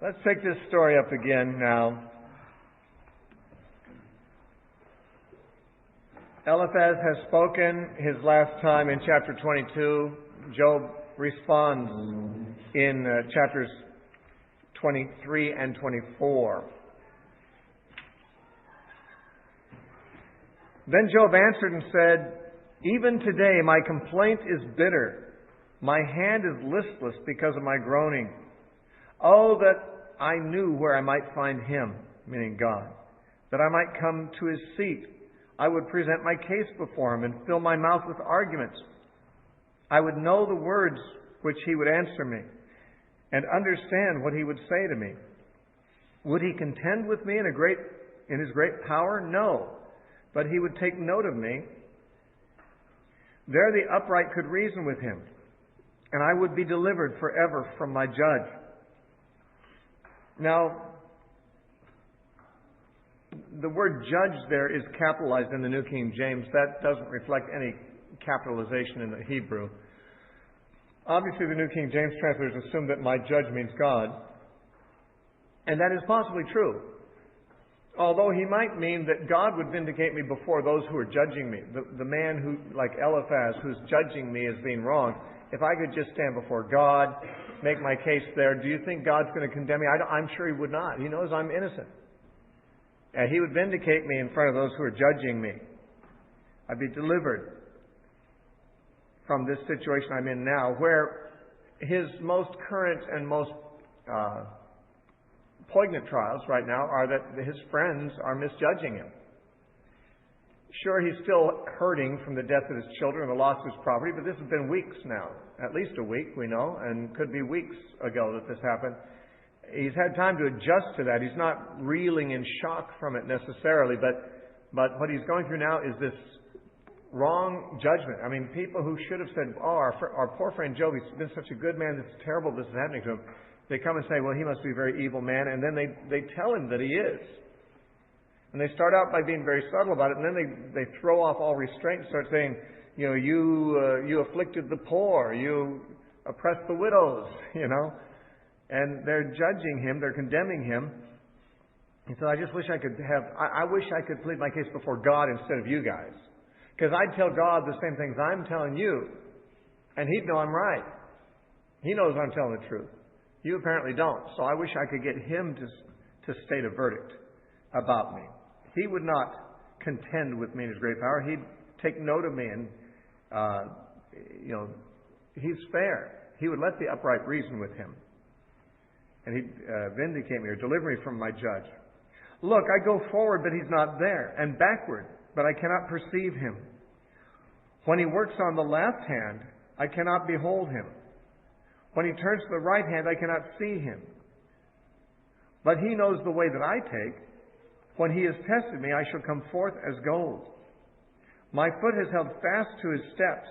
Let's take this story up again now. Eliphaz has spoken his last time in chapter 22. Job responds in chapters 23 and 24. Then Job answered and said, "Even today my complaint is bitter. My hand is listless because of my groaning. Oh, that I knew where I might find him," meaning God, "that I might come to his seat. I would present my case before him and fill my mouth with arguments. I would know the words which he would answer me and understand what he would say to me. Would he contend with me in his great power? No, but he would take note of me. There the upright could reason with him, and I would be delivered forever from my judge." Now, the word judge there is capitalized in the New King James. That doesn't reflect any capitalization in the Hebrew. Obviously, the New King James translators assume that my judge means God, and that is possibly true. Although he might mean that God would vindicate me before those who are judging me. The man who, like Eliphaz, who's judging me as being wrong, if I could just stand before God, make my case there, do you think God's going to condemn me? I'm sure he would not. He knows I'm innocent. And he would vindicate me in front of those who are judging me. I'd be delivered from this situation I'm in now, where his most current and most poignant trials right now are that his friends are misjudging him. Sure, he's still hurting from the death of his children and the loss of his property, but this has been weeks now. At least a week, we know, and could be weeks ago that this happened. He's had time to adjust to that. He's not reeling in shock from it necessarily, but what he's going through now is this wrong judgment. I mean, people who should have said, "Oh, our poor friend Job, he's been such a good man, it's terrible this is happening to him." They come and say, "Well, he must be a very evil man," and then they tell him that he is. And they start out by being very subtle about it, and then they throw off all restraint and start saying, you afflicted the poor, you oppressed the widows, And they're judging him, they're condemning him. He said, I wish I could plead my case before God instead of you guys. Because I'd tell God the same things I'm telling you, and he'd know I'm right. He knows I'm telling the truth. You apparently don't. So I wish I could get him to state a verdict about me. He would not contend with me in his great power. He'd take note of me and, he's fair. He would let the upright reason with him. And he'd vindicate me or deliver me from my judge. Look, I go forward, but he's not there, and backward, but I cannot perceive him. When he works on the left hand, I cannot behold him. When he turns to the right hand, I cannot see him. But he knows the way that I take. When he has tested me, I shall come forth as gold. My foot has held fast to his steps.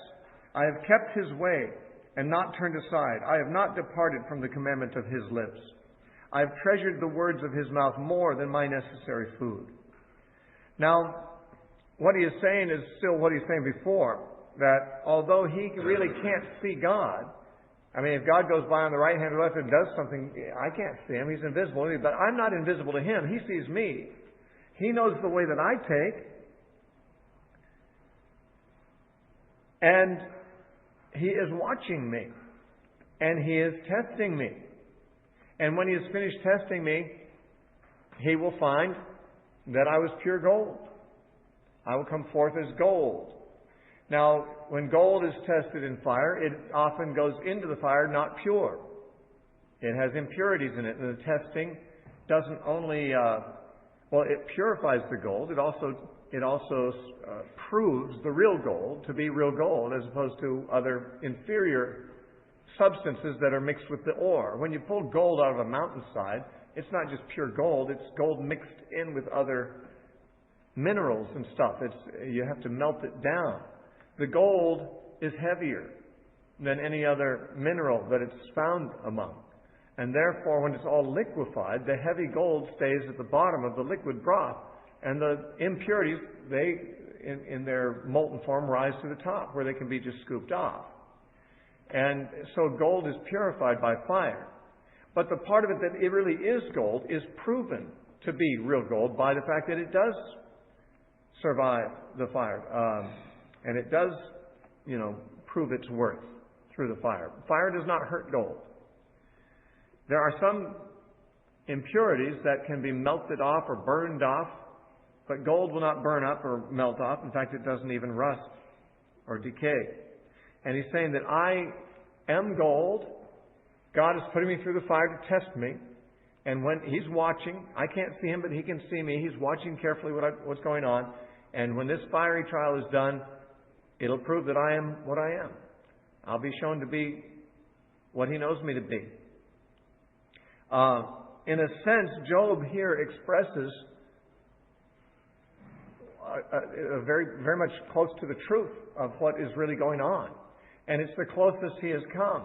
I have kept his way and not turned aside. I have not departed from the commandment of his lips. I have treasured the words of his mouth more than my necessary food. Now, what he is saying is still what he's saying before, that although he really can't see God, if God goes by on the right hand or left and does something, I can't see him. He's invisible to me, but I'm not invisible to him. He sees me. He knows the way that I take. And he is watching me. And he is testing me. And when he has finished testing me, he will find that I was pure gold. I will come forth as gold. Now, when gold is tested in fire, it often goes into the fire not pure. It has impurities in it. And the testing doesn't only, it purifies the gold. It also proves the real gold to be real gold as opposed to other inferior substances that are mixed with the ore. When you pull gold out of a mountainside, it's not just pure gold. It's gold mixed in with other minerals and stuff. You have to melt it down. The gold is heavier than any other mineral that it's found among. And therefore, when it's all liquefied, the heavy gold stays at the bottom of the liquid broth. And the impurities, in their molten form, rise to the top, where they can be just scooped off. And so gold is purified by fire. But the part of it that it really is gold is proven to be real gold by the fact that it does survive the fire. And it does, prove its worth through the fire. Fire does not hurt gold. There are some impurities that can be melted off or burned off, but gold will not burn up or melt off. In fact, it doesn't even rust or decay. And he's saying that I am gold. God is putting me through the fire to test me. And when He's watching, I can't see Him, but He can see me. He's watching carefully what's going on. And when this fiery trial is done, it'll prove that I am what I am. I'll be shown to be what He knows me to be. In a sense, Job here expresses very, very much close to the truth of what is really going on. And it's the closest he has come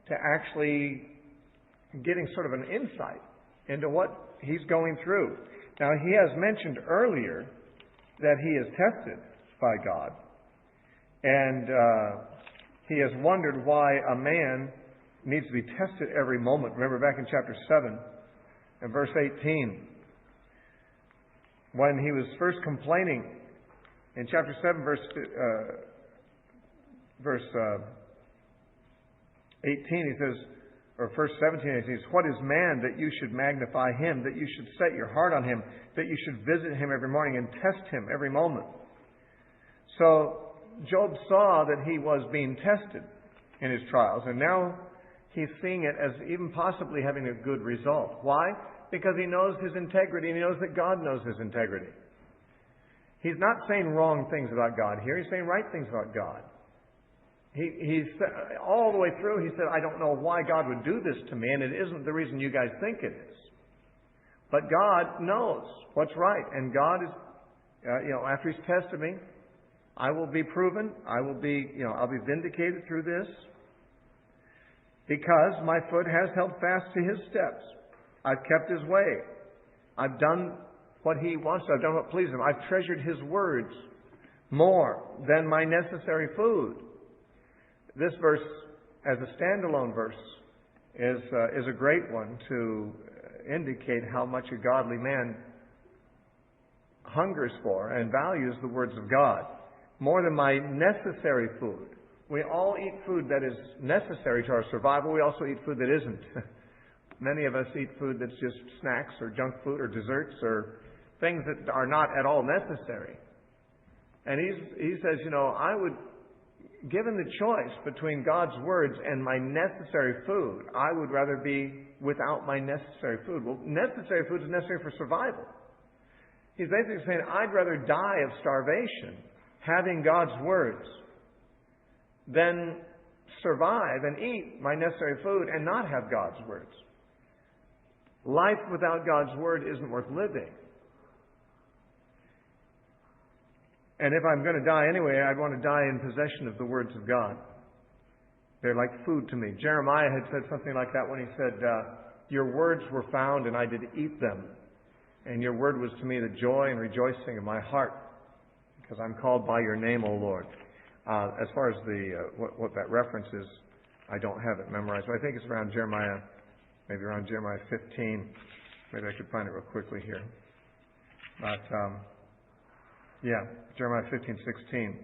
to actually getting sort of an insight into what he's going through. Now, he has mentioned earlier that he is tested by God. And he has wondered why a man needs to be tested every moment. Remember back in chapter 7 and verse 18, when he was first complaining in chapter 7, verse 18, he says, or verse 17, he says, "What is man that you should magnify him, that you should set your heart on him, that you should visit him every morning and test him every moment?" So Job saw that he was being tested in his trials, and now he's seeing it as even possibly having a good result. Why? Because he knows his integrity, and he knows that God knows his integrity. He's not saying wrong things about God here. He's saying right things about God. He's all the way through, he said, "I don't know why God would do this to me, and it isn't the reason you guys think it is. But God knows what's right, and God is, after He's tested me, I will be proven. I'll be vindicated through this, because my foot has held fast to His steps. I've kept His way. I've done what He wants to. I've done what pleases Him. I've treasured His words more than my necessary food." This verse, as a standalone verse, is a great one to indicate how much a godly man hungers for and values the words of God more than my necessary food. We all eat food that is necessary to our survival. We also eat food that isn't. Many of us eat food that's just snacks or junk food or desserts or things that are not at all necessary. And he says, I would, given the choice between God's words and my necessary food, I would rather be without my necessary food. Well, necessary food is necessary for survival. He's basically saying, I'd rather die of starvation having God's words than survive and eat my necessary food and not have God's words. Life without God's word isn't worth living. And if I'm going to die anyway, I'd want to die in possession of the words of God. They're like food to me. Jeremiah had said something like that when he said, "Your words were found and I did eat them. And your word was to me the joy and rejoicing of my heart, because I'm called by your name, O Lord." As far as what that reference is, I don't have it memorized. But I think it's around Jeremiah, maybe around Jeremiah 15. Maybe I could find it real quickly here. But, Jeremiah 15:16.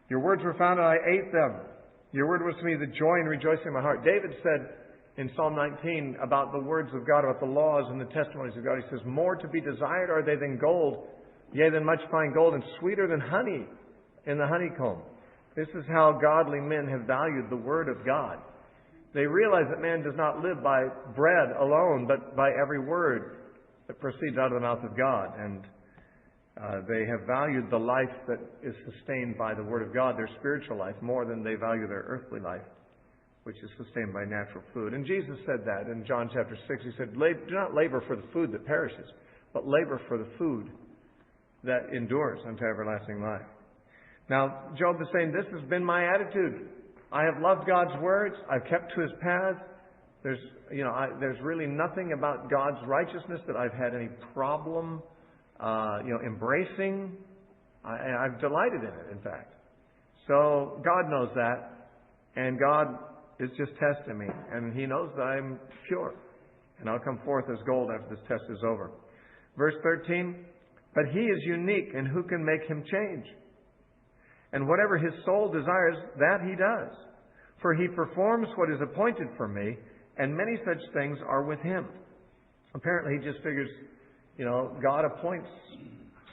"Your words were found and I ate them. Your word was to me the joy and rejoicing of my heart." David said in Psalm 19 about the words of God, about the laws and the testimonies of God, he says, "More to be desired are they than gold, yea, than much fine gold, and sweeter than honey in the honeycomb." This is how godly men have valued the Word of God. They realize that man does not live by bread alone, but by every word that proceeds out of the mouth of God. And they have valued the life that is sustained by the Word of God, their spiritual life, more than they value their earthly life, which is sustained by natural food. And Jesus said that in John chapter 6. He said, "Do not labor for the food that perishes, but labor for the food that endures unto everlasting life." Now, Job is saying, this has been my attitude. I have loved God's words. I've kept to His paths. There's really nothing about God's righteousness that I've had any problem embracing. I've delighted in it, in fact. So God knows that, and God is just testing me, and He knows that I'm pure. And I'll come forth as gold after this test is over. Verse 13, but He is unique, and who can make Him change? And whatever His soul desires, that He does. For He performs what is appointed for me, and many such things are with Him. Apparently He just figures, God appoints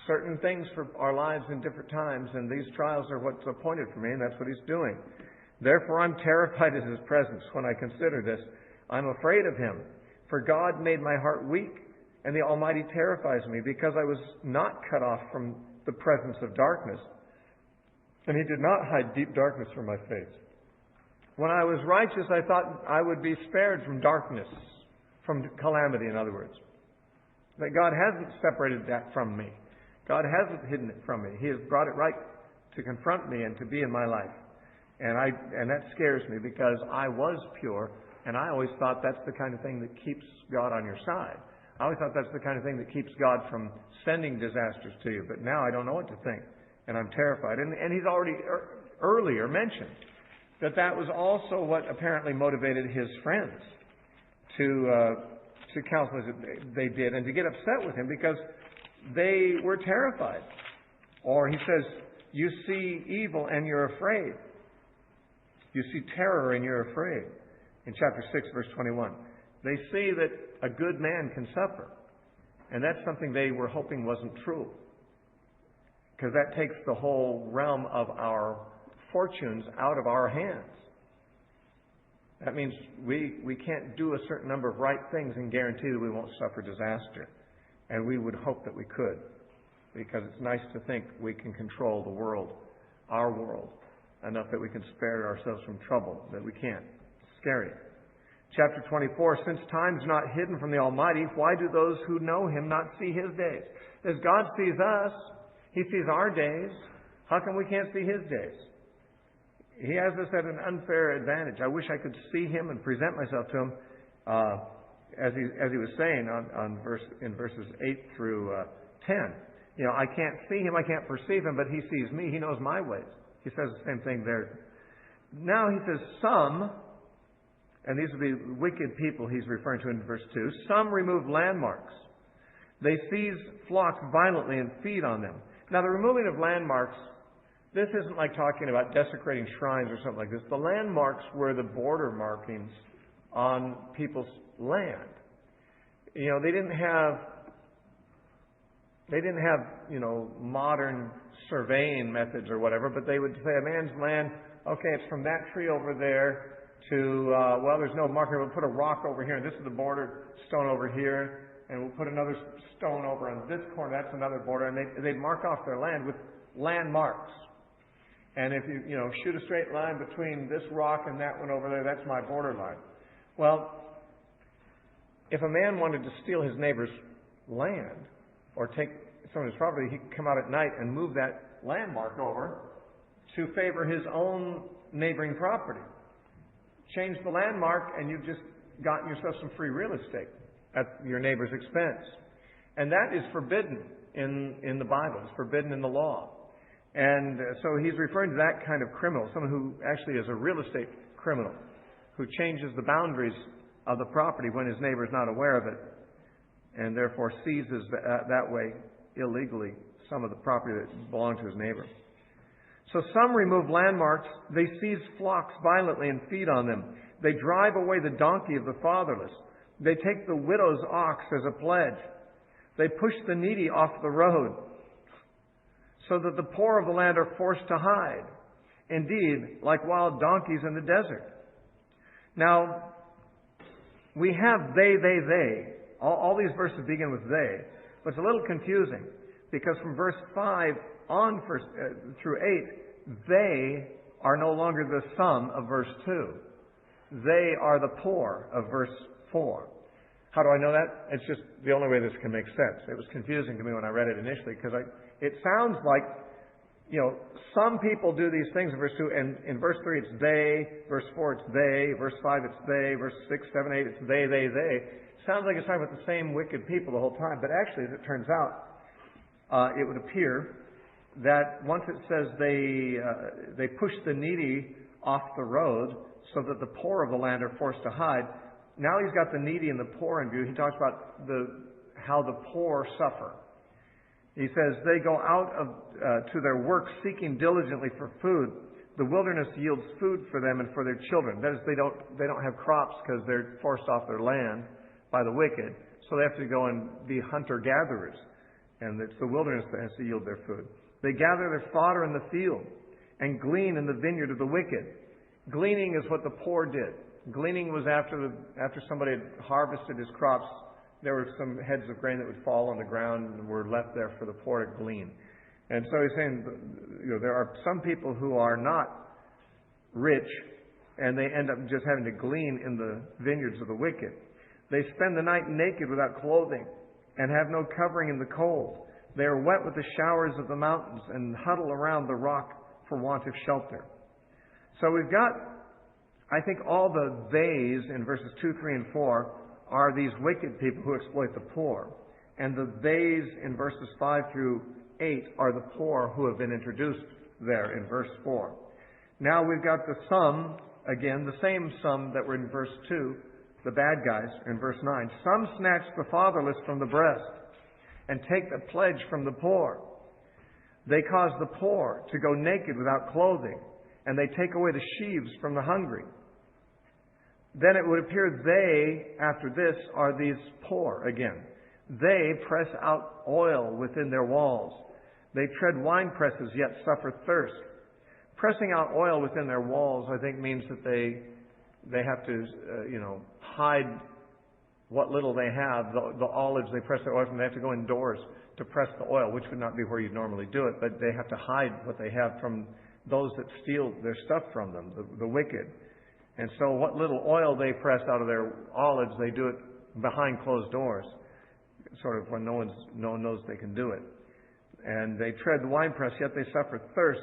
certain things for our lives in different times, and these trials are what's appointed for me, and that's what He's doing. Therefore I'm terrified at His presence when I consider this. I'm afraid of Him. For God made my heart weak, and the Almighty terrifies me, because I was not cut off from the presence of darkness, and He did not hide deep darkness from my face. When I was righteous, I thought I would be spared from darkness, from calamity, in other words. That God hasn't separated that from me. God hasn't hidden it from me. He has brought it right to confront me and to be in my life. And that scares me, because I was pure, and I always thought that's the kind of thing that keeps God on your side. I always thought that's the kind of thing that keeps God from sending disasters to you. But now I don't know what to think, and I'm terrified. And He's already earlier mentioned that was also what apparently motivated His friends to counsel as they did, and to get upset with Him, because they were terrified. Or He says, you see evil and you're afraid. You see terror and you're afraid. In chapter 6, verse 21. They see that a good man can suffer. And that's something they were hoping wasn't true. Because that takes the whole realm of our fortunes out of our hands. That means we can't do a certain number of right things and guarantee that we won't suffer disaster. And we would hope that we could. Because it's nice to think we can control the world, our world, enough that we can spare ourselves from trouble, that we can't. It's scary. Chapter 24, since time's not hidden from the Almighty, why do those who know Him not see His days? As God sees us, He sees our days. How come we can't see His days? He has us at an unfair advantage. I wish I could see Him and present myself to Him, as he was saying in verses 8 through 10. I can't see Him, I can't perceive Him, but He sees me. He knows my ways. He says the same thing there. Now He says some, and these are the wicked people He's referring to in verse 2, some remove landmarks. They seize flocks violently and feed on them. Now the removing of landmarks, this isn't like talking about desecrating shrines or something like this. The landmarks were the border markings on people's land. They didn't have modern surveying methods or whatever, but they would say a man's land, okay, it's from that tree over there to, there's no marker, we'll put a rock over here, and this is the border stone over here, and we'll put another stone over on this corner, that's another border, and they'd mark off their land with landmarks. And if you shoot a straight line between this rock and that one over there, that's my borderline. Well, if a man wanted to steal his neighbor's land or take some of his property, he could come out at night and move that landmark over to favor his own neighboring property. Change the landmark and you've just gotten yourself some free real estate at your neighbor's expense. And that is forbidden in the Bible. It's forbidden in the law. And so he's referring to that kind of criminal, someone who actually is a real estate criminal, who changes the boundaries of the property when his neighbor is not aware of it, and therefore seizes that way illegally some of the property that belonged to his neighbor. So some remove landmarks, they seize flocks violently and feed on them. They drive away the donkey of the fatherless. They take the widow's ox as a pledge. They push the needy off the road, so that the poor of the land are forced to hide. Indeed, like wild donkeys in the desert. Now, we have they. All these verses begin with they. But it's a little confusing, because from verse 5 on through 8, they are no longer the some of verse 2. They are the poor of verse 4. How do I know that? It's just the only way this can make sense. It was confusing to me when I read it initially, because it sounds like, some people do these things in verse 2, and in verse 3 it's they, verse 4 it's they, verse 5 it's they, verse 6, 7, 8 it's they. Sounds like it's talking about the same wicked people the whole time, but actually, as it turns out, it would appear that once it says they push the needy off the road so that the poor of the land are forced to hide. Now he's got the needy and the poor in view. He talks about how the poor suffer. He says, they go out to their work seeking diligently for food. The wilderness yields food for them and for their children. That is, they don't have crops because they're forced off their land by the wicked. So they have to go and be hunter-gatherers. And it's the wilderness that has to yield their food. They gather their fodder in the field and glean in the vineyard of the wicked. Gleaning is what the poor did. Gleaning was after somebody had harvested his crops, there were some heads of grain that would fall on the ground and were left there for the poor to glean. And so he's saying, there are some people who are not rich, and they end up just having to glean in the vineyards of the wicked. They spend the night naked without clothing and have no covering in the cold. They are wet with the showers of the mountains and huddle around the rock for want of shelter. So we've got, I think, all the theys in verses 2, 3, and 4 are these wicked people who exploit the poor. And the theys in verses 5 through 8 are the poor who have been introduced there in verse 4. Now we've got the some, again, the same some that were in verse 2, the bad guys in verse 9. Some snatch the fatherless from the breast and take the pledge from the poor. They cause the poor to go naked without clothing, and they take away the sheaves from the hungry. Then it would appear they, after this, are these poor again. They press out oil within their walls. They tread wine presses, yet suffer thirst. Pressing out oil within their walls, I think, means that they have to, hide what little they have. The olives they press their oil from, they have to go indoors to press the oil, which would not be where you'd normally do it, but they have to hide what they have from those that steal their stuff from them, the wicked. And so what little oil they press out of their olives, they do it behind closed doors, sort of when no one knows they can do it. And they tread the winepress, yet they suffer thirst.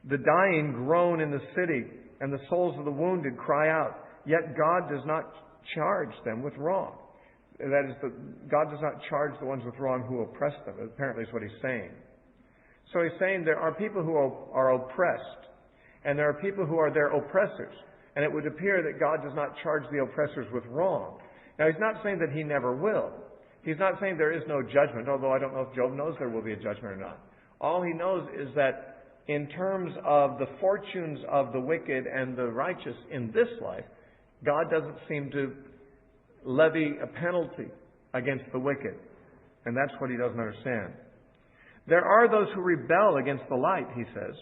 The dying groan in the city, and the souls of the wounded cry out, yet God does not charge them with wrong. That is, God does not charge the ones with wrong who oppress them, apparently is what he's saying. So he's saying there are people who are oppressed, and there are people who are their oppressors. And it would appear that God does not charge the oppressors with wrong. Now, he's not saying that he never will. He's not saying there is no judgment, although I don't know if Job knows there will be a judgment or not. All he knows is that in terms of the fortunes of the wicked and the righteous in this life, God doesn't seem to levy a penalty against the wicked. And that's what he doesn't understand. There are those who rebel against the light, he says.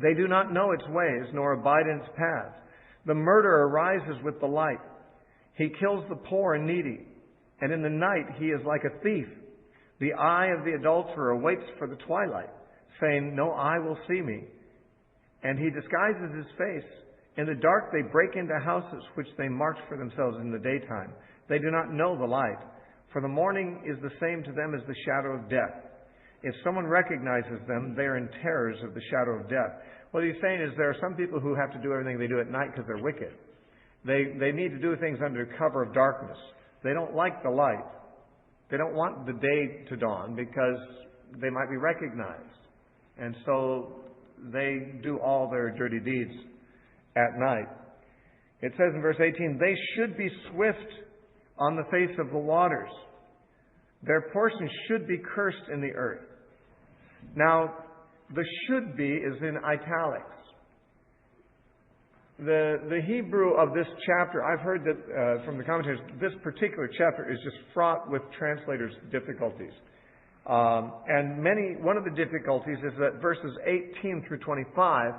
They do not know its ways, nor abide in its paths. The murderer rises with the light. He kills the poor and needy, and in the night he is like a thief. The eye of the adulterer waits for the twilight, saying, no eye will see me. And he disguises his face. In the dark they break into houses which they march for themselves in the daytime. They do not know the light, for the morning is the same to them as the shadow of death. If someone recognizes them, they are in terrors of the shadow of death. What he's saying is there are some people who have to do everything they do at night because they're wicked. They need to do things under cover of darkness. They don't like the light. They don't want the day to dawn because they might be recognized. And so they do all their dirty deeds at night. It says in verse 18, they should be swift on the face of the waters. Their portion should be cursed in the earth. Now, the should be is in italics. The Hebrew of this chapter, I've heard that from the commentators, this particular chapter is just fraught with translators' difficulties. And one of the difficulties is that verses 18 through 25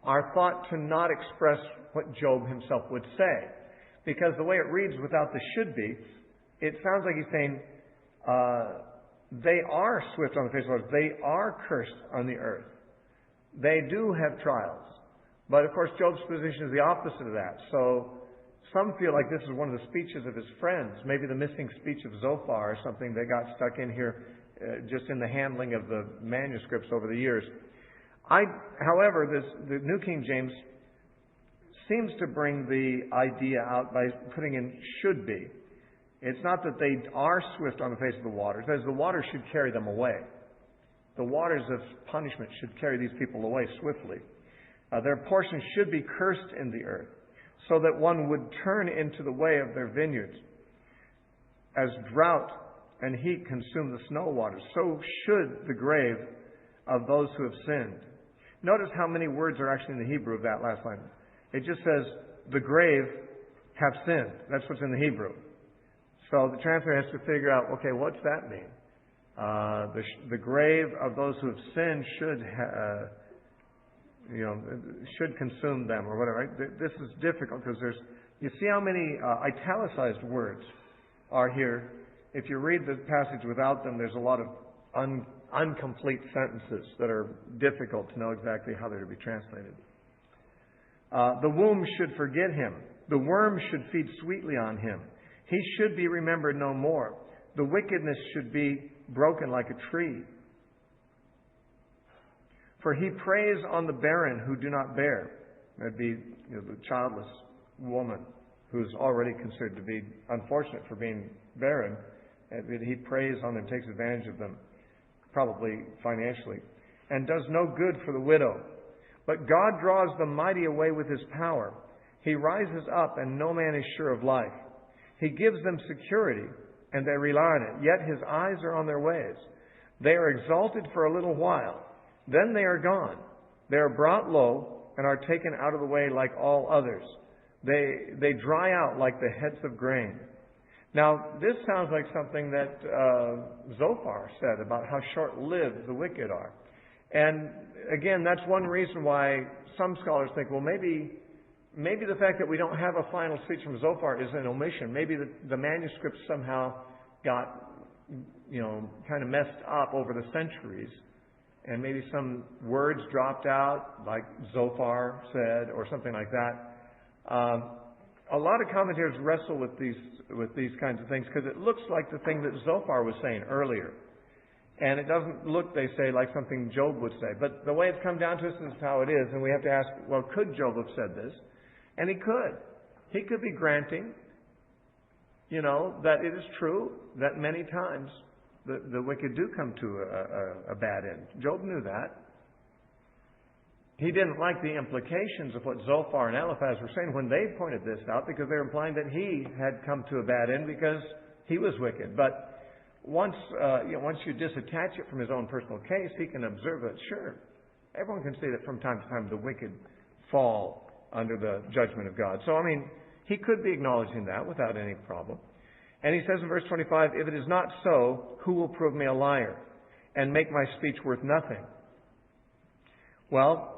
are thought to not express what Job himself would say. Because the way it reads without the should be, it sounds like he's saying, they are swift on the face of the waters. They are cursed on the earth. They do have trials. But of course, Job's position is the opposite of that. So some feel like this is one of the speeches of his friends. Maybe the missing speech of Zophar or something that got stuck in here just in the handling of the manuscripts over the years. However, the New King James seems to bring the idea out by putting in should be. It's not that they are swift on the face of the waters. As the waters should carry them away. The waters of punishment should carry these people away swiftly. Their portion should be cursed in the earth, so that one would turn into the way of their vineyards. As drought and heat consume the snow waters, so should the grave of those who have sinned. Notice how many words are actually in the Hebrew of that last line. It just says, the grave have sinned. That's what's in the Hebrew. So the translator has to figure out, okay, what's that mean? The grave of those who have sinned should consume them or whatever. Right? This is difficult because you see how many italicized words are here. If you read the passage without them, there's a lot of incomplete sentences that are difficult to know exactly how they're to be translated. The womb should forget him. The worm should feed sweetly on him. He should be remembered no more. The wickedness should be broken like a tree. For he preys on the barren who do not bear. That'd be the childless woman who's already considered to be unfortunate for being barren. And he preys on them, takes advantage of them, probably financially, and does no good for the widow. But God draws the mighty away with his power. He rises up, and no man is sure of life. He gives them security, and they rely on it. Yet his eyes are on their ways. They are exalted for a little while. Then they are gone. They are brought low and are taken out of the way like all others. They dry out like the heads of grain. Now, this sounds like something that Zophar said about how short-lived the wicked are. And again, that's one reason why some scholars think, well, maybe the fact that we don't have a final speech from Zophar is an omission. Maybe the manuscript somehow got, kind of messed up over the centuries. And maybe some words dropped out, like Zophar said, or something like that. A lot of commentators wrestle with these kinds of things because it looks like the thing that Zophar was saying earlier. And it doesn't look, they say, like something Job would say. But the way it's come down to us is how it is. And we have to ask, well, could Job have said this? And he could. He could be granting, that it is true that many times the wicked do come to a bad end. Job knew that. He didn't like the implications of what Zophar and Eliphaz were saying when they pointed this out, because they were implying that he had come to a bad end because he was wicked. But once you disattach it from his own personal case, he can observe that, sure, everyone can see that from time to time the wicked fall under the judgment of God. So, he could be acknowledging that without any problem. And he says in verse 25, if it is not so, who will prove me a liar and make my speech worth nothing? Well,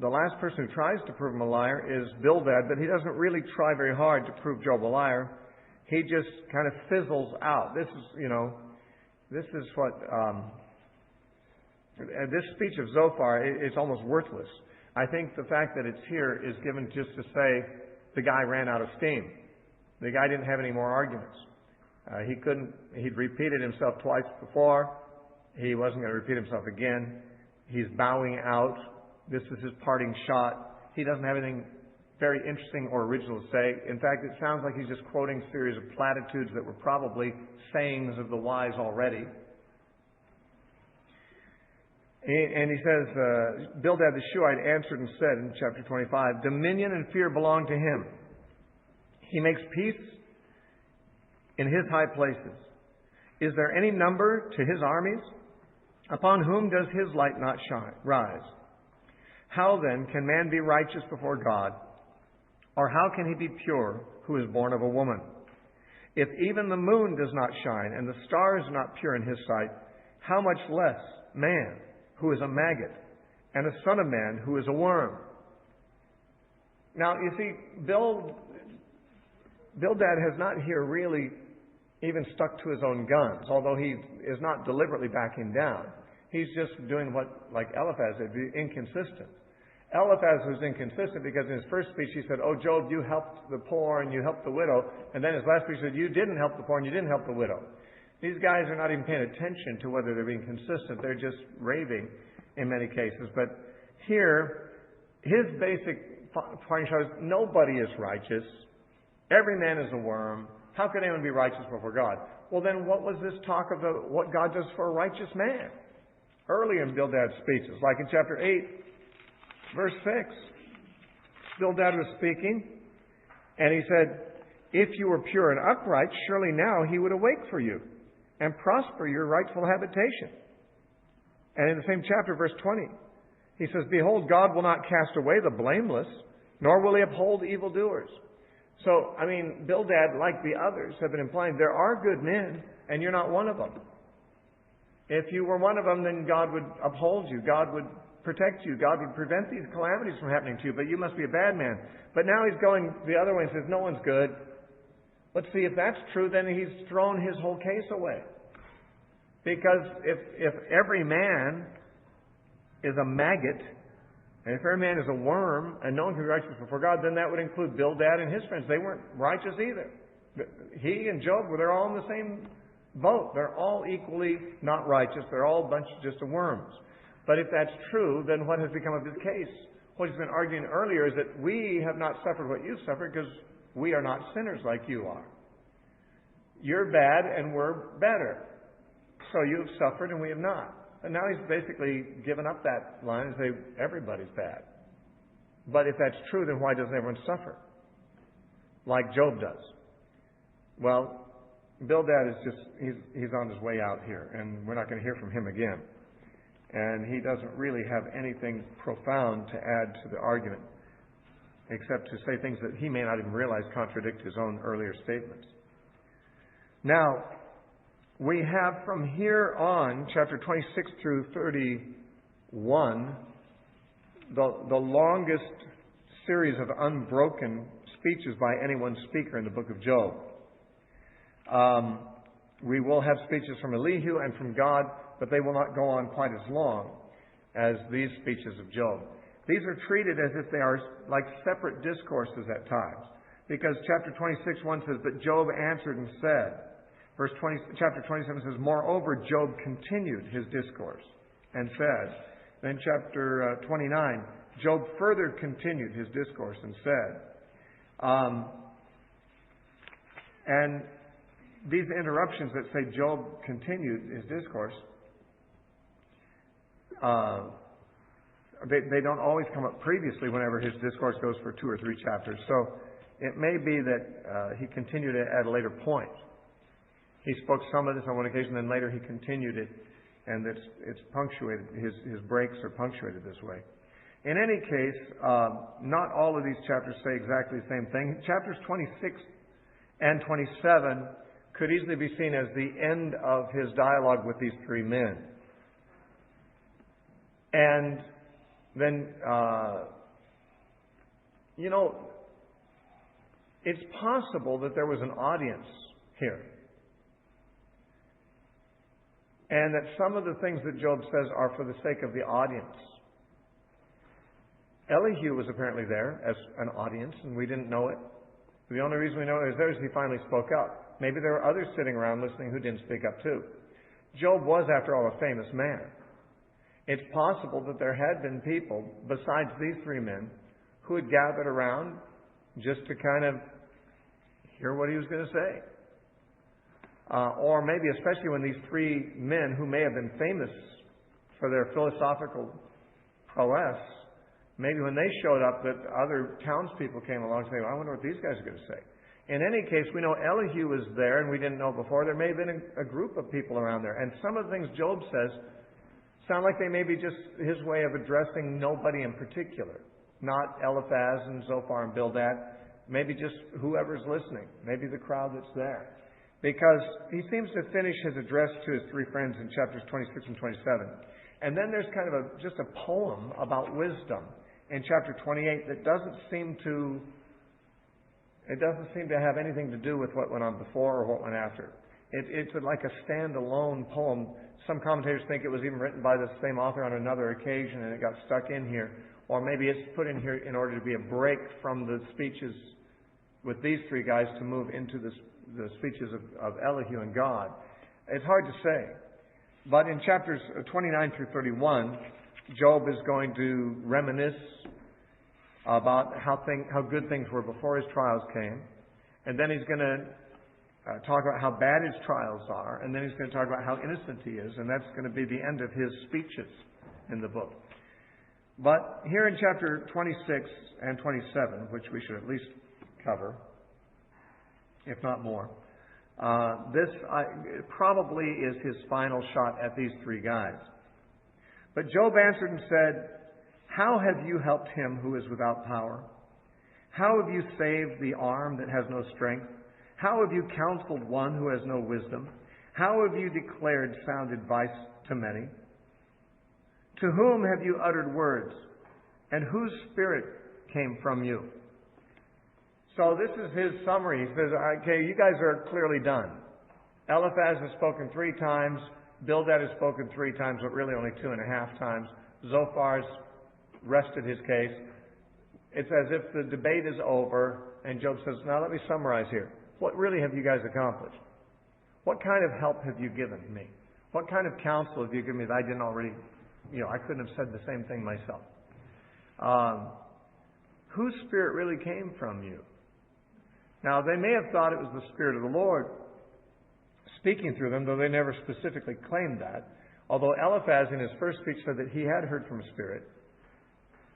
the last person who tries to prove him a liar is Bildad, but he doesn't really try very hard to prove Job a liar. He just kind of fizzles out. This is what this speech of Zophar, it's almost worthless. I think the fact that it's here is given just to say the guy ran out of steam. The guy didn't have any more arguments. He'd repeated himself twice before. He wasn't going to repeat himself again. He's bowing out. This is his parting shot. He doesn't have anything very interesting or original to say. In fact, it sounds like he's just quoting a series of platitudes that were probably sayings of the wise already. And he says, Bildad the Shuhite answered and said in chapter 25, dominion and fear belong to him. He makes peace in his high places. Is there any number to his armies? Upon whom does his light not rise? How then can man be righteous before God? Or how can he be pure who is born of a woman? If even the moon does not shine and the stars are not pure in his sight, how much less man who is a maggot and a son of man who is a worm? Now, you see, Bildad has not here really even stuck to his own guns, although he is not deliberately backing down. He's just doing what, like Eliphaz did, inconsistent. Eliphaz was inconsistent because in his first speech he said, oh, Job, you helped the poor and you helped the widow. And then his last speech said, you didn't help the poor and you didn't help the widow. These guys are not even paying attention to whether they're being consistent. They're just raving in many cases. But here, his basic point shows nobody is righteous. Every man is a worm. How can anyone be righteous before God? Well, then what was this talk of what God does for a righteous man? Early in Bildad's speeches, like in chapter 8, Verse 6. Bildad was speaking, and he said, if you were pure and upright, surely now he would awake for you and prosper your rightful habitation. And in the same chapter, verse 20, he says, behold, God will not cast away the blameless, nor will he uphold evildoers. So, Bildad, like the others, have been implying there are good men, and you're not one of them. If you were one of them, then God would uphold you. God would protect you. God would prevent these calamities from happening to you, but you must be a bad man. But now he's going the other way and says, no one's good. Let's see, if that's true, then he's thrown his whole case away. Because if every man is a maggot, and if every man is a worm, and no one can be righteous before God, then that would include Bildad and his friends. They weren't righteous either. He and Job, they're all in the same boat. They're all equally not righteous. They're all a bunch just of worms. But if that's true, then what has become of his case? What he's been arguing earlier is that we have not suffered what you've suffered because we are not sinners like you are. You're bad and we're better. So you've suffered and we have not. And now he's basically given up that line and say everybody's bad. But if that's true, then why doesn't everyone suffer? Like Job does. Well, Bildad is he's on his way out here, and we're not going to hear from him again. And he doesn't really have anything profound to add to the argument, except to say things that he may not even realize contradict his own earlier statements. Now, we have from here on, chapter 26 through 31, the longest series of unbroken speeches by any one speaker in the book of Job. We will have speeches from Elihu and from God, but they will not go on quite as long as these speeches of Job. These are treated as if they are like separate discourses at times. Because chapter 26, 1 says, but Job answered and said. Chapter 27 says, moreover, Job continued his discourse and said. Then chapter 29, Job further continued his discourse and said. And these interruptions that say Job continued his discourse, they don't always come up previously whenever his discourse goes for 2 or 3 chapters. So it may be that he continued it at a later point. He spoke some of this on one occasion, then later he continued it, and it's punctuated. His breaks are punctuated this way. In any case, not all of these chapters say exactly the same thing. Chapters 26 and 27 could easily be seen as the end of his dialogue with these 3 men. And then, it's possible that there was an audience here. And that some of the things that Job says are for the sake of the audience. Elihu was apparently there as an audience, and we didn't know it. The only reason we know it is there is he finally spoke up. Maybe there were others sitting around listening who didn't speak up too. Job was, after all, a famous man. It's possible that there had been people, besides these 3 men, who had gathered around just to kind of hear what he was going to say. Or maybe especially when these 3 men, who may have been famous for their philosophical prowess, maybe when they showed up that other townspeople came along and said, well, I wonder what these guys are going to say. In any case, we know Elihu was there, and we didn't know before. There may have been a group of people around there. And some of the things Job says sound like they may be just his way of addressing nobody in particular. Not Eliphaz and Zophar and Bildad. Maybe just whoever's listening. Maybe the crowd that's there. Because he seems to finish his address to his 3 friends in chapters 26 and 27. And then there's kind of just a poem about wisdom in chapter 28 that doesn't seem to have anything to do with what went on before or what went after. It's like a standalone poem. Some commentators think it was even written by the same author on another occasion and it got stuck in here. Or maybe it's put in here in order to be a break from the speeches with these 3 guys to move into the speeches of Elihu and God. It's hard to say. But in chapters 29 through 31, Job is going to reminisce about how good things were before his trials came. And then he's going to talk about how bad his trials are. And then he's going to talk about how innocent he is. And that's going to be the end of his speeches in the book. But here in chapter 26 and 27, which we should at least cover, if not more, this probably is his final shot at these three guys. But Job answered and said, "How have you helped him who is without power? How have you saved the arm that has no strength? How have you counseled one who has no wisdom? How have you declared sound advice to many? To whom have you uttered words? And whose spirit came from you?" So this is his summary. He says, okay, you guys are clearly done. Eliphaz has spoken 3 times. Bildad has spoken 3 times, but really only 2.5 times. Zophar's rested his case. It's as if the debate is over, and Job says, now let me summarize here. What really have you guys accomplished? What kind of help have you given me? What kind of counsel have you given me that I didn't already, I couldn't have said the same thing myself? Whose spirit really came from you? Now, they may have thought it was the Spirit of the Lord speaking through them, though they never specifically claimed that. Although Eliphaz in his first speech said that he had heard from a spirit.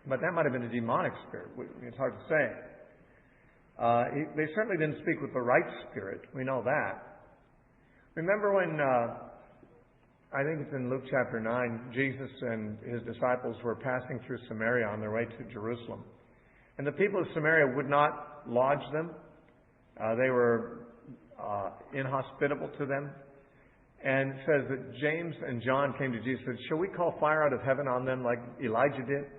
But that might have been a demonic spirit. It's hard to say. They certainly didn't speak with the right spirit. We know that. Remember when, I think it's in Luke chapter 9, Jesus and his disciples were passing through Samaria on their way to Jerusalem. And the people of Samaria would not lodge them. They were inhospitable to them. And it says that James and John came to Jesus and said, "Shall we call fire out of heaven on them like Elijah did?"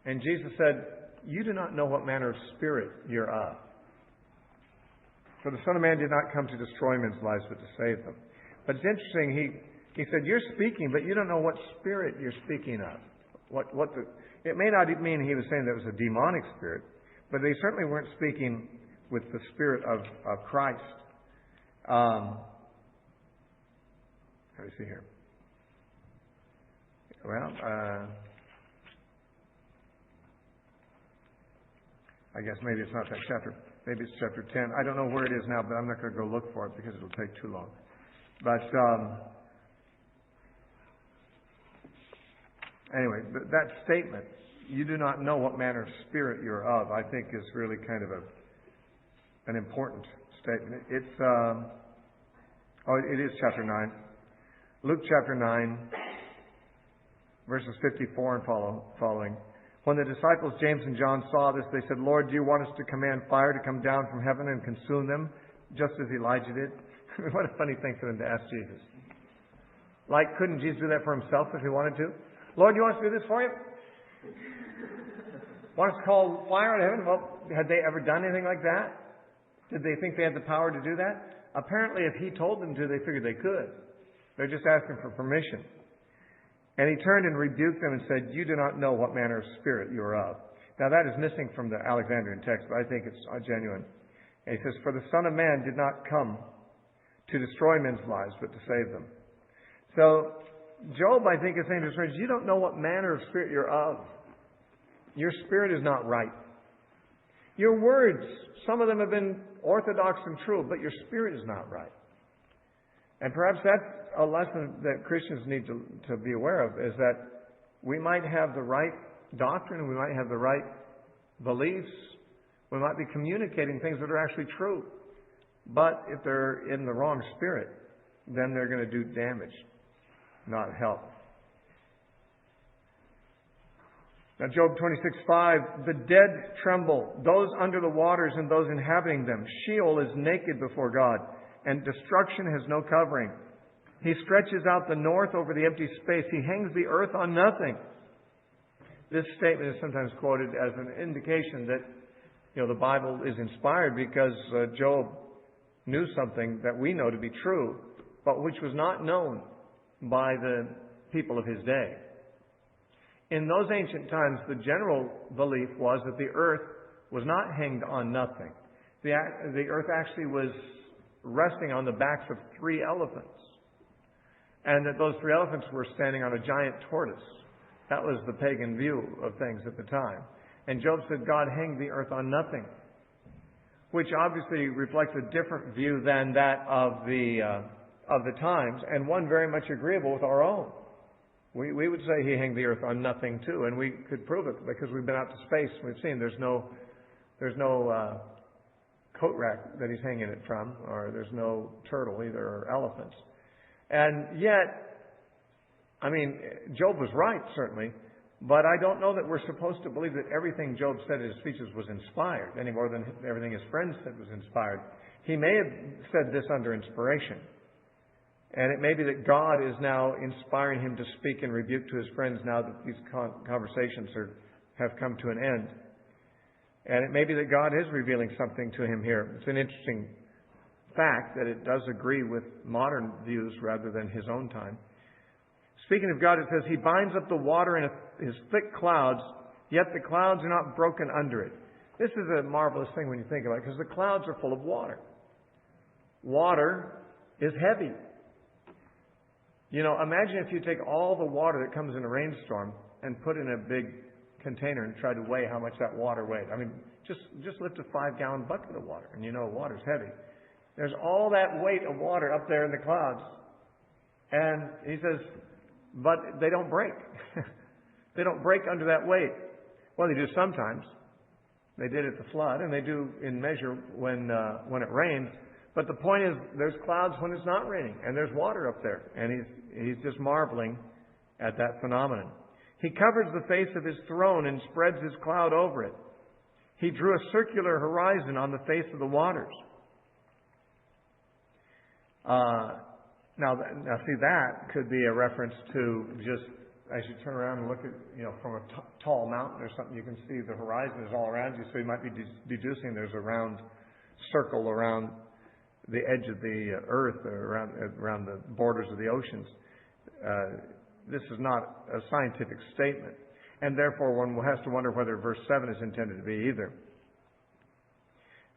And Jesus said, "You do not know what manner of spirit you're of. For the Son of Man did not come to destroy men's lives, but to save them." But it's interesting, he said, "You're speaking, but you don't know what spirit you're speaking of." It may not mean he was saying that it was a demonic spirit, but they certainly weren't speaking with the Spirit of Christ. Let me see here. Well, I guess maybe it's not that chapter. Maybe it's chapter 10. I don't know where it is now, but I'm not going to go look for it because it'll take too long. But anyway, that statement, "You do not know what manner of spirit you're of," I think is really kind of an important statement. It's it is chapter 9. Luke chapter 9, verses 54 and following. When the disciples James and John saw this, they said, "Lord, do you want us to command fire to come down from heaven and consume them, just as Elijah did?" What a funny thing for them to ask Jesus. Like, couldn't Jesus do that for himself if he wanted to? "Lord, do you want us to do this for you? Want us to call fire out of heaven?" Well, had they ever done anything like that? Did they think they had the power to do that? Apparently, if he told them to, they figured they could. They're just asking for permission. And he turned and rebuked them and said, "You do not know what manner of spirit you are of." Now, that is missing from the Alexandrian text, but I think it's genuine. And he says, "For the Son of Man did not come to destroy men's lives, but to save them." So, Job, I think, is saying to his friends, you don't know what manner of spirit you're of. Your spirit is not right. Your words, some of them have been orthodox and true, but your spirit is not right. And perhaps that's a lesson that Christians need to be aware of, is that we might have the right doctrine, we might have the right beliefs, we might be communicating things that are actually true. But if they're in the wrong spirit, then they're going to do damage, not help. Now, Job 26:5, "The dead tremble, those under the waters and those inhabiting them. Sheol is naked before God, and destruction has no covering. He stretches out the north over the empty space. He hangs the earth on nothing." This statement is sometimes quoted as an indication that, the Bible is inspired because Job knew something that we know to be true, but which was not known by the people of his day. In those ancient times, the general belief was that the earth was not hanged on nothing. The earth actually was resting on the backs of 3 elephants. And that those 3 elephants were standing on a giant tortoise. That was the pagan view of things at the time. And Job said God hanged the earth on nothing, which obviously reflects a different view than that of the times, and one very much agreeable with our own. We would say he hanged the earth on nothing too, and we could prove it because we've been out to space. We've seen there's no coat rack that he's hanging it from, or there's no turtle either, or elephants. And yet, I mean, Job was right, certainly, but I don't know that we're supposed to believe that everything Job said in his speeches was inspired, any more than everything his friends said was inspired. He may have said this under inspiration. And it may be that God is now inspiring him to speak and rebuke to his friends now that these conversations have come to an end. And it may be that God is revealing something to him here. It's an interesting fact that it does agree with modern views rather than his own time. Speaking of God, it says, He binds up the water in His thick clouds, yet the clouds are not broken under it. This is a marvelous thing when you think about it, because the clouds are full of water. Water is heavy. You know, imagine if you take all the water that comes in a rainstorm and put in a big container and try to weigh how much that water weighed. I mean, just lift a 5-gallon bucket of water, and you know water's heavy. There's all that weight of water up there in the clouds. And he says, but they don't break. They don't break under that weight. Well, they do sometimes. They did at the flood, and they do in measure when it rains. But the point is, there's clouds when it's not raining, and there's water up there. And he's just marveling at that phenomenon. He covers the face of His throne and spreads His cloud over it. He drew a circular horizon on the face of the waters. Now, see, that could be a reference to just, as you turn around and look at, from a tall mountain or something, you can see the horizon is all around you. So you might be deducing there's a round circle around the edge of the earth, or around the borders of the oceans. This is not a scientific statement, and therefore one has to wonder whether verse 7 is intended to be either.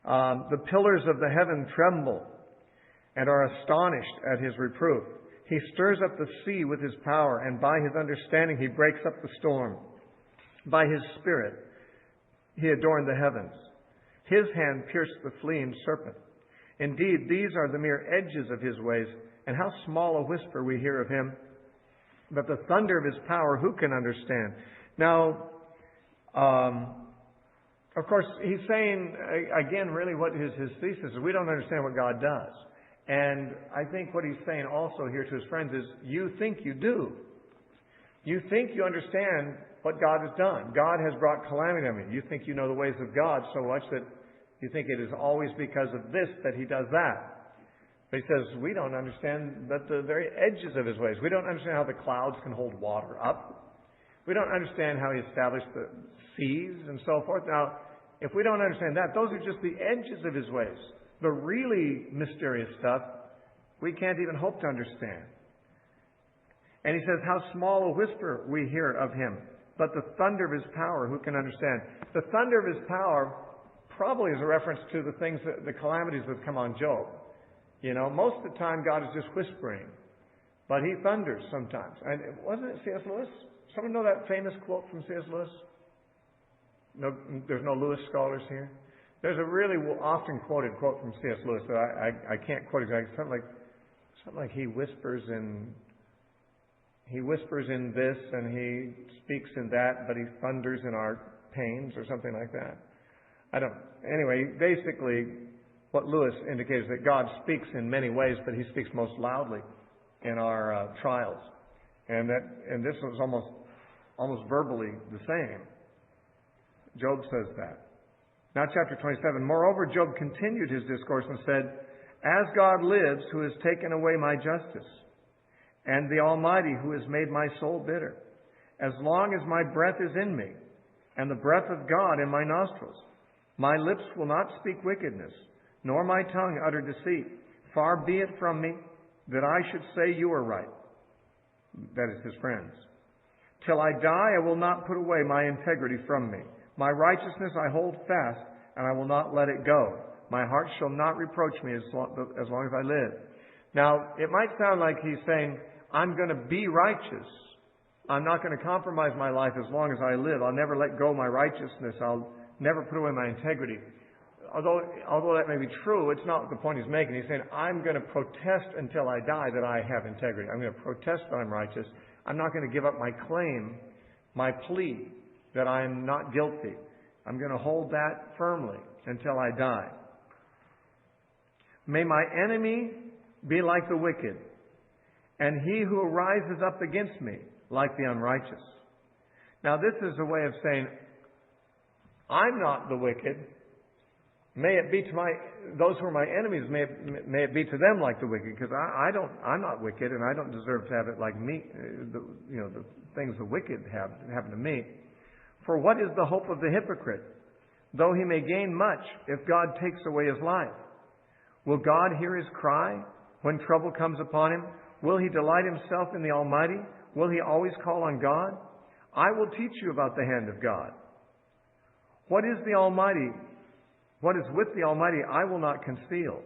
The pillars of the heaven tremble and are astonished at His reproof. He stirs up the sea with His power, and by His understanding He breaks up the storm. By His Spirit He adorned the heavens. His hand pierced the fleeing serpent. Indeed, these are the mere edges of His ways, and how small a whisper we hear of Him. But the thunder of His power, who can understand? Now, of course, he's saying, again, really what is his thesis is we don't understand what God does. And I think what he's saying also here to his friends is, you think you do. You think you understand what God has done. God has brought calamity on you. You think you know the ways of God so much that you think it is always because of this that He does that. But he says, we don't understand but the very edges of His ways. We don't understand how the clouds can hold water up. We don't understand how He established the seas and so forth. Now, if we don't understand that, those are just the edges of His ways. The really mysterious stuff, we can't even hope to understand. And he says, how small a whisper we hear of Him. But the thunder of His power, who can understand? The thunder of His power probably is a reference to the things, the calamities that come on Job. Most of the time God is just whispering, but He thunders sometimes. And wasn't it C.S. Lewis? Someone know that famous quote from C.S. Lewis? No, there's no Lewis scholars here. There's a really often quoted quote from C.S. Lewis that I can't quote exactly. Something like He whispers in this and He speaks in that, but He thunders in our pains, or something like that. Anyway, basically, what Lewis indicates is that God speaks in many ways, but He speaks most loudly in our trials. And this was almost verbally the same. Job says that. Now, chapter 27. Moreover, Job continued his discourse and said, as God lives, who has taken away my justice, and the Almighty, who has made my soul bitter, as long as my breath is in me, and the breath of God in my nostrils, my lips will not speak wickedness, nor my tongue utter deceit. Far be it from me that I should say you are right. That is his friends. Till I die, I will not put away my integrity from me. My righteousness I hold fast, and I will not let it go. My heart shall not reproach me as long as I live. Now, it might sound like he's saying, I'm going to be righteous. I'm not going to compromise my life as long as I live. I'll never let go my righteousness. I'll never put away my integrity. Although that may be true, it's not the point he's making. He's saying, I'm going to protest until I die that I have integrity. I'm going to protest that I'm righteous. I'm not going to give up my claim, my plea that I am not guilty. I'm going to hold that firmly until I die. May my enemy be like the wicked, and he who rises up against me like the unrighteous. Now this is a way of saying, I'm not the wicked. May it be to those who are my enemies, may it be to them like the wicked, because I'm not wicked, and I don't deserve to have it like me, the things the wicked have happen to me. For what is the hope of the hypocrite? Though he may gain much, if God takes away his life. Will God hear his cry when trouble comes upon him? Will he delight himself in the Almighty? Will he always call on God? I will teach you about the hand of God. What is the Almighty? What is with the Almighty I will not conceal.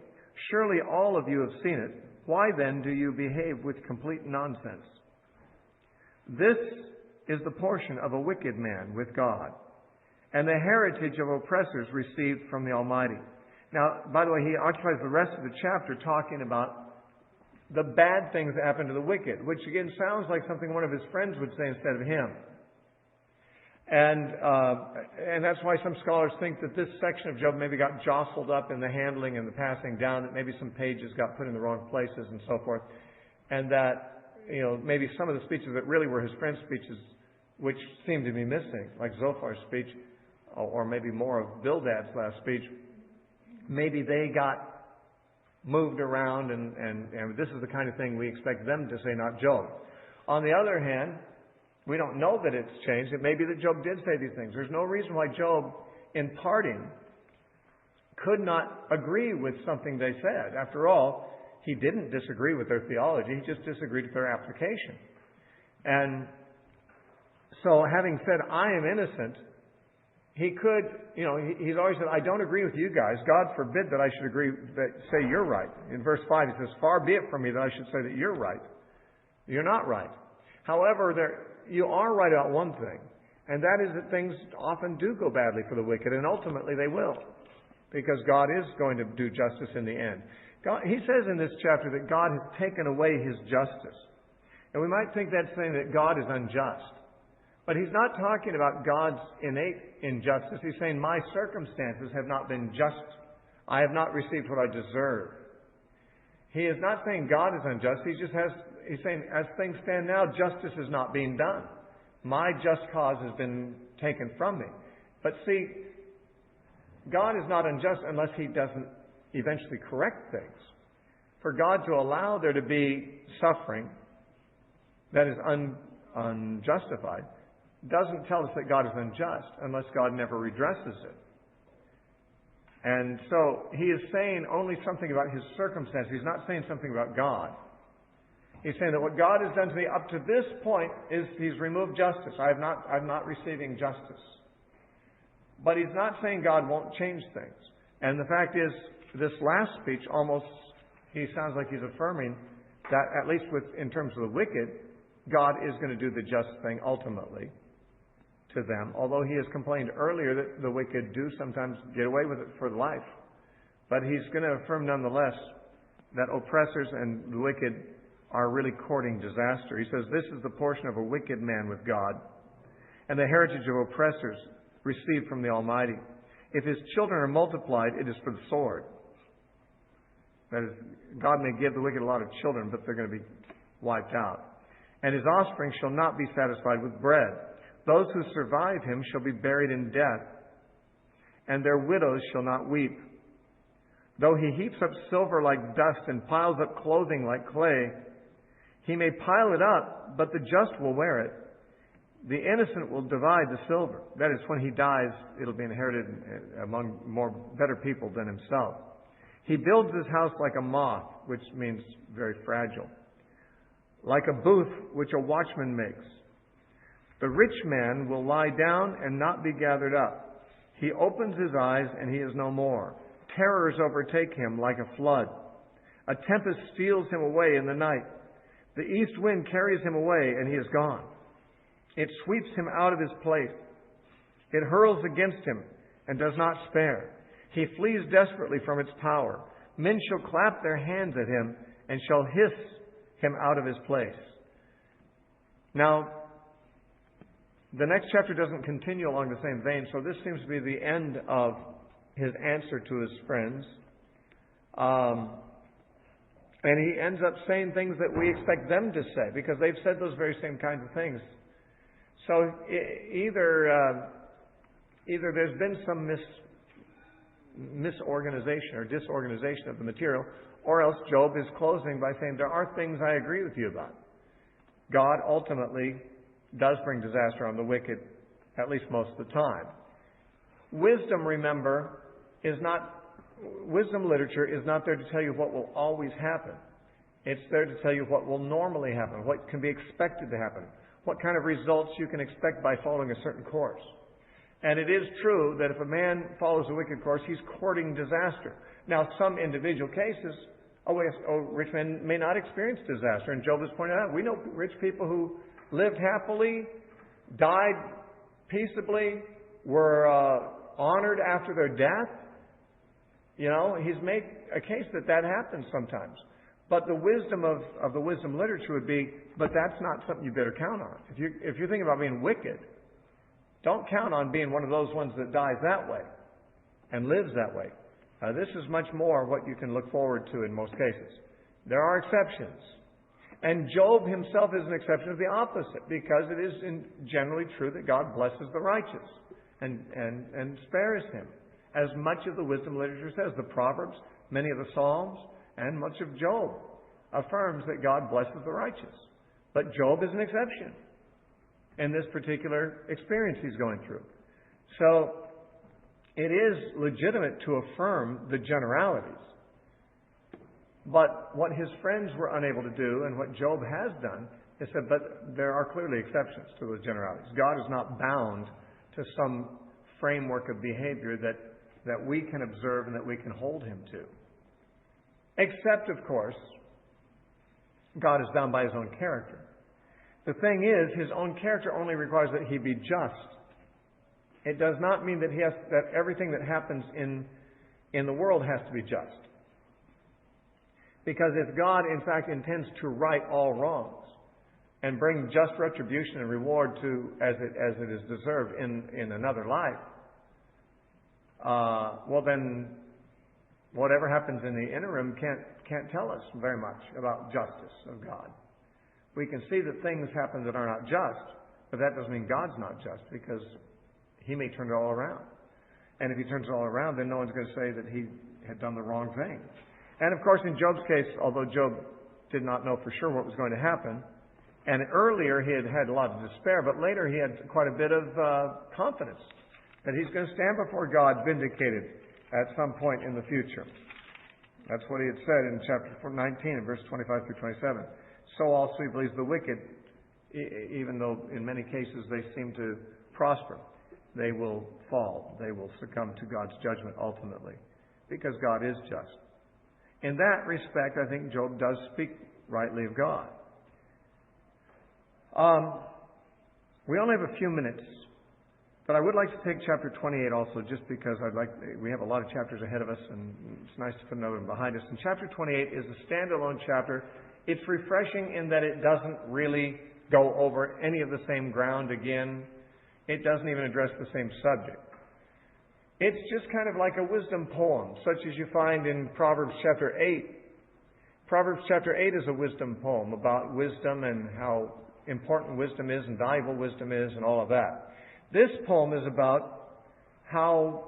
Surely all of you have seen it. Why then do you behave with complete nonsense? This is the portion of a wicked man with God, and the heritage of oppressors received from the Almighty. Now, by the way, he occupies the rest of the chapter talking about the bad things that happen to the wicked, which again sounds like something one of his friends would say instead of him. And that's why some scholars think that this section of Job maybe got jostled up in the handling and the passing down, that maybe some pages got put in the wrong places and so forth, and that, maybe some of the speeches that really were his friend's speeches, which seemed to be missing, like Zophar's speech, or maybe more of Bildad's last speech, maybe they got moved around, and this is the kind of thing we expect them to say, not Job. On the other hand, we don't know that it's changed. It may be that Job did say these things. There's no reason why Job, in parting, could not agree with something they said. After all, he didn't disagree with their theology. He just disagreed with their application. And so, having said, I am innocent, he could, he's always said, I don't agree with you guys. God forbid that I should agree, say you're right. In verse 5, he says, far be it from me that I should say that you're right. You're not right. However, you are right about one thing, and that is that things often do go badly for the wicked, and ultimately they will, because God is going to do justice in the end. He says in this chapter that God has taken away his justice. And we might think that's saying that God is unjust. But he's not talking about God's innate injustice. He's saying, my circumstances have not been just. I have not received what I deserve. He is not saying God is unjust. He's saying, as things stand now, justice is not being done. My just cause has been taken from me. But see, God is not unjust unless he doesn't eventually correct things. For God to allow there to be suffering that is unjustified doesn't tell us that God is unjust unless God never redresses it. And so he is saying only something about his circumstance. He's not saying something about God. He's saying that what God has done to me up to this point is he's removed justice. I'm not receiving justice. But he's not saying God won't change things. And the fact is, this last speech he sounds like he's affirming that at least in terms of the wicked, God is going to do the just thing ultimately to them. Although he has complained earlier that the wicked do sometimes get away with it for life. But he's going to affirm nonetheless that oppressors and the wicked are really courting disaster. He says, this is the portion of a wicked man with God, and the heritage of oppressors received from the Almighty. If his children are multiplied, it is for the sword. That is, God may give the wicked a lot of children, but they're going to be wiped out. And his offspring shall not be satisfied with bread. Those who survive him shall be buried in death, and their widows shall not weep. Though he heaps up silver like dust and piles up clothing like clay, he may pile it up, but the just will wear it. The innocent will divide the silver. That is, when he dies, it'll be inherited among better people than himself. He builds his house like a moth, which means very fragile, like a booth which a watchman makes. The rich man will lie down and not be gathered up. He opens his eyes and he is no more. Terrors overtake him like a flood. A tempest steals him away in the night. The east wind carries him away and he is gone. It sweeps him out of his place. It hurls against him and does not spare. He flees desperately from its power. Men shall clap their hands at him and shall hiss him out of his place. Now, the next chapter doesn't continue along the same vein, so this seems to be the end of his answer to his friends. And he ends up saying things that we expect them to say, because they've said those very same kinds of things. So either there's been some misorganization or disorganization of the material, or else Job is closing by saying, there are things I agree with you about. God ultimately does bring disaster on the wicked, at least most of the time. Wisdom, remember, wisdom literature is not there to tell you what will always happen. It's there to tell you what will normally happen, what can be expected to happen, what kind of results you can expect by following a certain course. And it is true that if a man follows a wicked course, he's courting disaster. Now, some individual cases, rich men may not experience disaster. And Job has pointed out, we know rich people who lived happily, died peaceably, were honored after their death. He's made a case that happens sometimes. But the wisdom of the wisdom literature would be, but that's not something you better count on. If you're thinking about being wicked, don't count on being one of those ones that dies that way and lives that way. This is much more what you can look forward to in most cases. There are exceptions. And Job himself is an exception of the opposite, because it is generally true that God blesses the righteous and spares him. As much of the wisdom literature says, the Proverbs, many of the Psalms, and much of Job affirms that God blesses the righteous. But Job is an exception in this particular experience he's going through. So it is legitimate to affirm the generalities. But what his friends were unable to do, and what Job has done, is said, but there are clearly exceptions to those generalities. God is not bound to some framework of behavior that we can observe and that we can hold him to. Except, of course, God is bound by his own character. The thing is, his own character only requires that he be just. It does not mean that that everything that happens in the world has to be just. Because if God, in fact, intends to right all wrongs and bring just retribution and reward to as it is deserved in another life, well then, whatever happens in the interim can't tell us very much about justice of God. We can see that things happen that are not just, but that doesn't mean God's not just, because he may turn it all around. And if he turns it all around, then no one's going to say that he had done the wrong thing. And of course, in Job's case, although Job did not know for sure what was going to happen, and earlier he had a lot of despair, but later he had quite a bit of confidence that he's going to stand before God vindicated at some point in the future. That's what he had said in chapter 19, verse 25 through 27. So also he believes the wicked, even though in many cases they seem to prosper, they will fall. They will succumb to God's judgment ultimately, because God is just. In that respect, I think Job does speak rightly of God. We only have a few minutes, but I would like to take chapter 28 also, just because we have a lot of chapters ahead of us, and it's nice to put another one behind us. And chapter 28 is a standalone chapter. It's refreshing in that it doesn't really go over any of the same ground again. It doesn't even address the same subject. It's just kind of like a wisdom poem, such as you find in Proverbs chapter 8. Proverbs chapter 8 is a wisdom poem about wisdom and how important wisdom is and valuable wisdom is and all of that. This poem is about how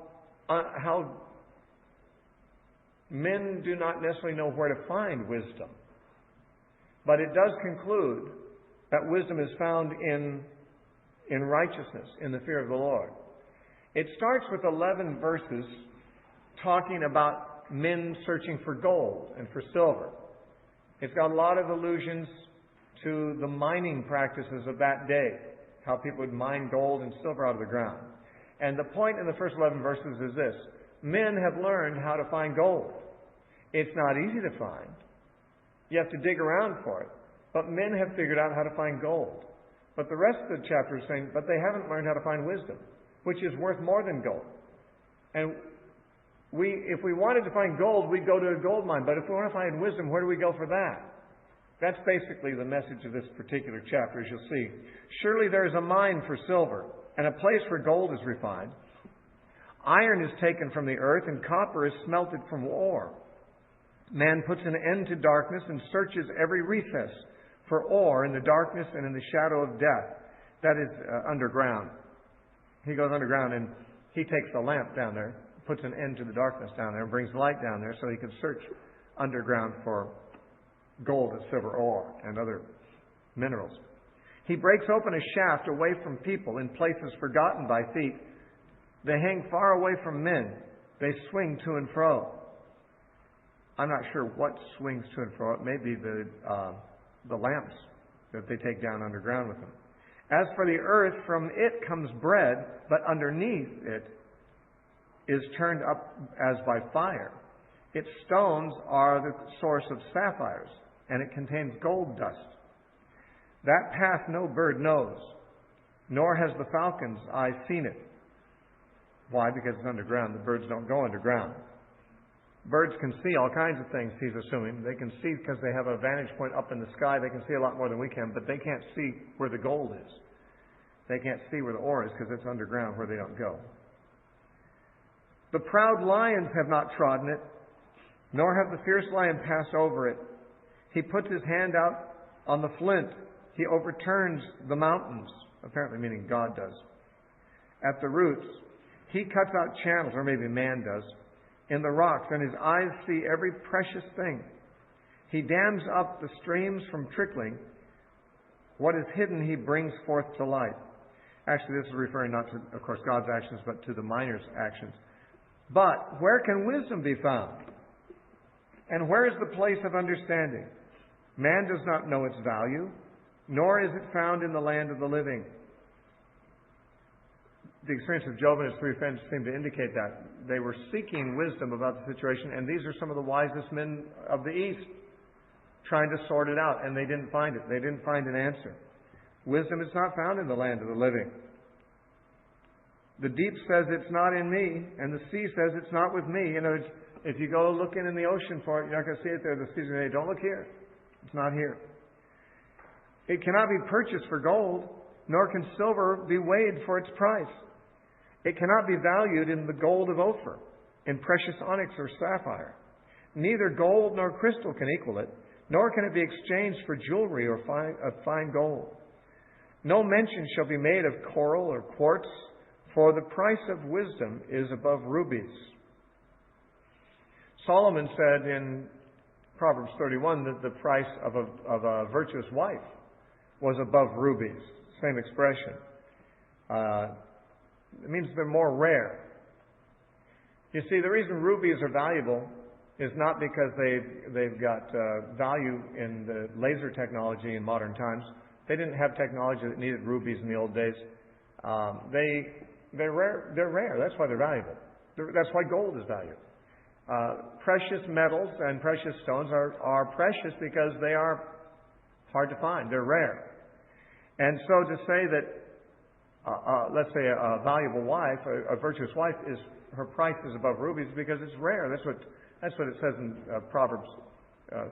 men do not necessarily know where to find wisdom. But it does conclude that wisdom is found in righteousness, in the fear of the Lord. It starts with 11 verses talking about men searching for gold and for silver. It's got a lot of allusions to the mining practices of that day, how people would mine gold and silver out of the ground. And the point in the first 11 verses is this: men have learned how to find gold. It's not easy to find. You have to dig around for it. But men have figured out how to find gold. But the rest of the chapter is saying, but they haven't learned how to find wisdom, which is worth more than gold. And if we wanted to find gold, we'd go to a gold mine. But if we want to find wisdom, where do we go for that? That's basically the message of this particular chapter, as you'll see. Surely there is a mine for silver, and a place where gold is refined. Iron is taken from the earth, and copper is smelted from ore. Man puts an end to darkness and searches every recess for ore in the darkness and in the shadow of death. That is underground. He goes underground and he takes the lamp down there, puts an end to the darkness down there, and brings light down there so he can search underground for gold and silver ore and other minerals. He breaks open a shaft away from people in places forgotten by feet. They hang far away from men. They swing to and fro. I'm not sure what swings to and fro. It may be the lamps that they take down underground with them. As for the earth, from it comes bread, but underneath it is turned up as by fire. Its stones are the source of sapphires, and it contains gold dust. That path no bird knows, nor has the falcon's eye seen it. Why? Because it's underground. The birds don't go underground. Birds can see all kinds of things, he's assuming. They can see because they have a vantage point up in the sky. They can see a lot more than we can, but they can't see where the gold is. They can't see where the ore is because it's underground where they don't go. The proud lions have not trodden it, nor have the fierce lion passed over it. He puts his hand out on the flint. He overturns the mountains, apparently meaning God does. At the roots, he cuts out channels, or maybe man does, in the rocks, and his eyes see every precious thing. He dams up the streams from trickling. What is hidden he brings forth to light. Actually, this is referring not to, of course, God's actions, but to the miner's actions. But where can wisdom be found? And where is the place of understanding? Man does not know its value, nor is it found in the land of the living. The experience of Job and his three friends seemed to indicate that. They were seeking wisdom about the situation, and these are some of the wisest men of the East trying to sort it out, and they didn't find it. They didn't find an answer. Wisdom is not found in the land of the living. The deep says it's not in me, and the sea says it's not with me. You know, if you go looking in the ocean for it, you're not going to see it there. The sea's going to say, don't look here. It's not here. It cannot be purchased for gold, nor can silver be weighed for its price. It cannot be valued in the gold of Ophir, in precious onyx or sapphire. Neither gold nor crystal can equal it, nor can it be exchanged for jewelry or fine gold. No mention shall be made of coral or quartz, for the price of wisdom is above rubies. Solomon said in Proverbs 31 that the price of a virtuous wife was above rubies. Same expression. It means they're more rare. You see, the reason rubies are valuable is not because they've got value in the laser technology in modern times. They didn't have technology that needed rubies in the old days. They're rare. They're rare. That's why they're valuable. That's why gold is valuable. Precious metals and precious stones are precious because they are hard to find. They're rare. And so to say that let's say a valuable wife, a virtuous wife, her price is above rubies because it's rare. That's what it says in Proverbs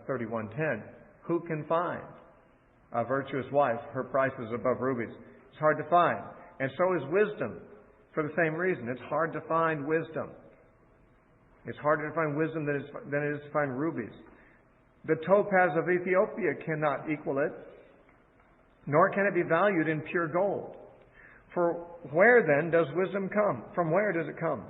31:10. Who can find a virtuous wife? Her price is above rubies. It's hard to find, and so is wisdom. For the same reason, it's hard to find wisdom. It's harder to find wisdom than it is to find rubies. The topaz of Ethiopia cannot equal it, nor can it be valued in pure gold. For where then does wisdom come? From where does it come?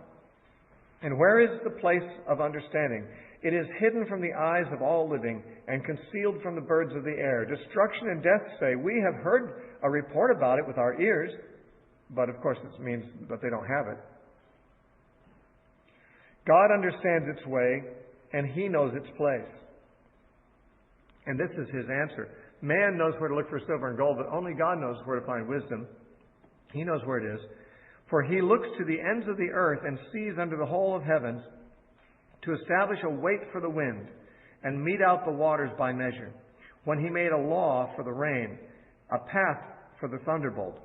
And where is the place of understanding? It is hidden from the eyes of all living and concealed from the birds of the air. Destruction and death say, we have heard a report about it with our ears. But of course this means that they don't have it. God understands its way, and He knows its place. And this is His answer. Man knows where to look for silver and gold, but only God knows where to find wisdom. He knows where it is. For He looks to the ends of the earth and sees under the whole of heavens to establish a weight for the wind and mete out the waters by measure. When He made a law for the rain, a path for the thunderbolt.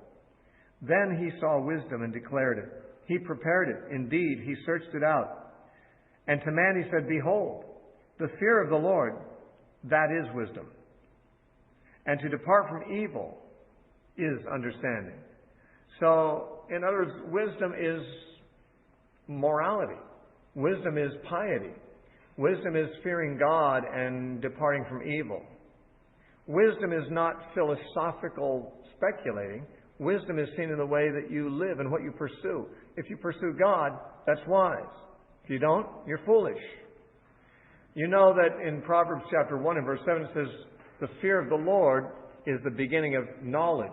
Then He saw wisdom and declared it. He prepared it. Indeed, He searched it out. And to man He said, behold, the fear of the Lord, that is wisdom. And to depart from evil is understanding. So, in other words, wisdom is morality. Wisdom is piety. Wisdom is fearing God and departing from evil. Wisdom is not philosophical speculating. Wisdom is seen in the way that you live and what you pursue. If you pursue God, that's wise. If you don't, you're foolish. You know that in Proverbs chapter 1 and verse 7 it says, the fear of the Lord is the beginning of knowledge.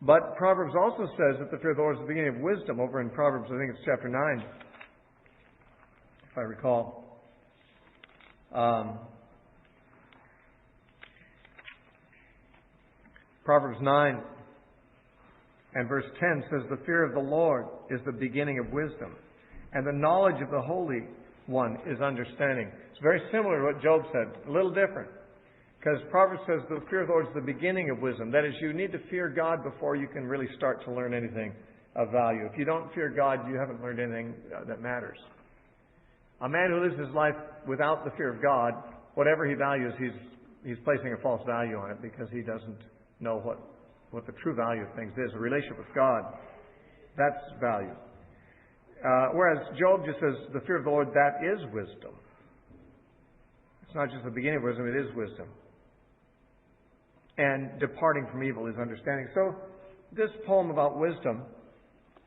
But Proverbs also says that the fear of the Lord is the beginning of wisdom. Over in Proverbs, I think it's chapter 9, if I recall. Proverbs 9 and verse 10 says, the fear of the Lord is the beginning of wisdom, and the knowledge of the Holy One is understanding. It's very similar to what Job said, a little different. Because Proverbs says the fear of the Lord is the beginning of wisdom. That is, you need to fear God before you can really start to learn anything of value. If you don't fear God, you haven't learned anything that matters. A man who lives his life without the fear of God, whatever he values, he's placing a false value on it because he doesn't know what the true value of things is. A relationship with God, that's value. Whereas Job just says, the fear of the Lord, that is wisdom. It's not just the beginning of wisdom, it is wisdom. And departing from evil is understanding. So this poem about wisdom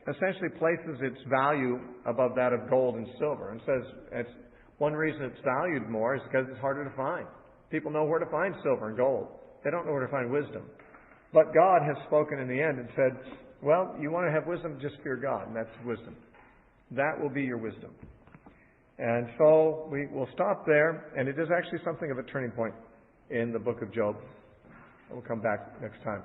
essentially places its value above that of gold and silver and says one reason it's valued more is because it's harder to find. People know where to find silver and gold. They don't know where to find wisdom. But God has spoken in the end and said, well, you want to have wisdom, just fear God, and that's wisdom. That will be your wisdom. And so we will stop there, and it is actually something of a turning point in the book of Job. We'll come back next time.